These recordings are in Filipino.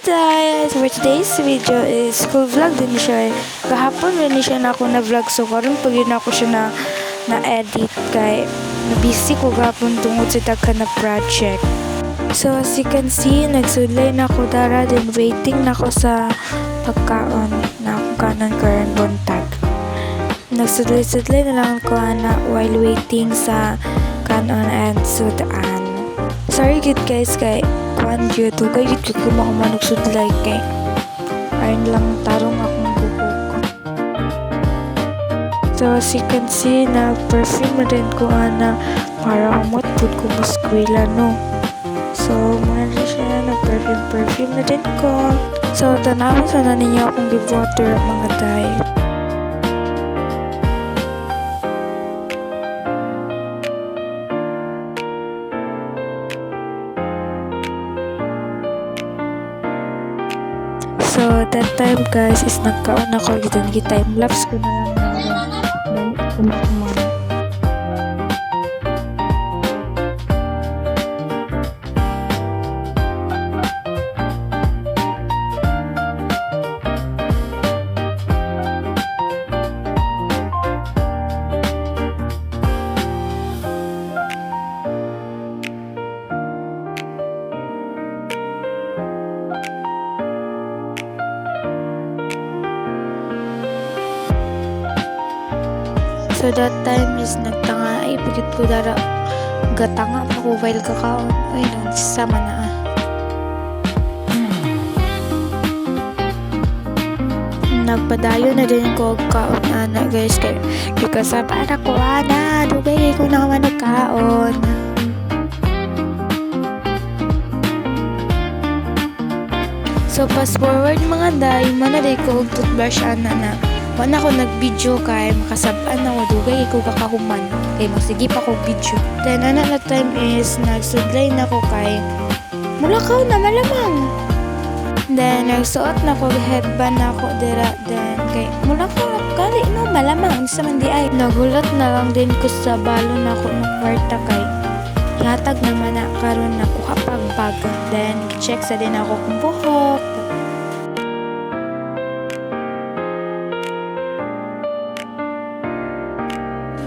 guys! For today's video is school vlog din siya. Kahapon rin siya na ako na vlog, so karon pag yun ako siya na edit kay busy ko gapon tungod sa tagka na project. So as you can see, nagsudlay na ako dara, then waiting na ako sa pagkaon na akong kanon karon buntag. Nagsudlay-sudlay na lang ako na while waiting sa kanon and sudaan. Sorry gid guys kay kuan gyud kay gid ko mahumanog sudlay kay ayun lang tarong akong buhok. So as you can see, na perfume din ko na para umot pud ko muskwila no. So muna rin siya na perfume na din ko. So tanawin sana ninyo akong give water mga day. So that time guys is nagkaon ako time lapse ko na lang kumakuman. So that time is nagtanga ay pagit ko dara gatanga pa ko while kakaon ay nung sama na nagpadayo na din ko kaon ana guys kay kasama na ko ana dugay ko na naman nagkaon. So fast forward mga day manaday ko og toothbrush ana na wala ako nag-video kay makasabaan ako dugay ko kakahuman kay magsige pa ko video. Then na time is nagsudlay na ko kay mulakaw na malamang. Then nagsuot na ko headband na ko dira then kay mulakaw kali no malamang unsa man di ay nagulat na lang din ko sa balon ako ng kwarta kay hatag naman na karon na kuha pag bag. Then check sa din ako kung buhok.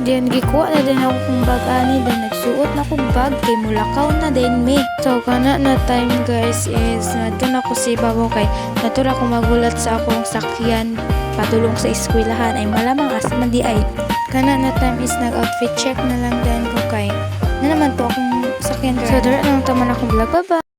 Then gikuha na din ako kung bag ani, then nagsuot na kong bag kay mulakaw na din me. So kana na time guys is nadun ako si Babo kay natura ko magulat sa akong sakyan patulong sa eskwelahan ay malamang as man di ay. Kana na time is nag-outfit check na lang din ko kay na naman to akong sakyan. So dara lang taman akong vlog. Bye bye.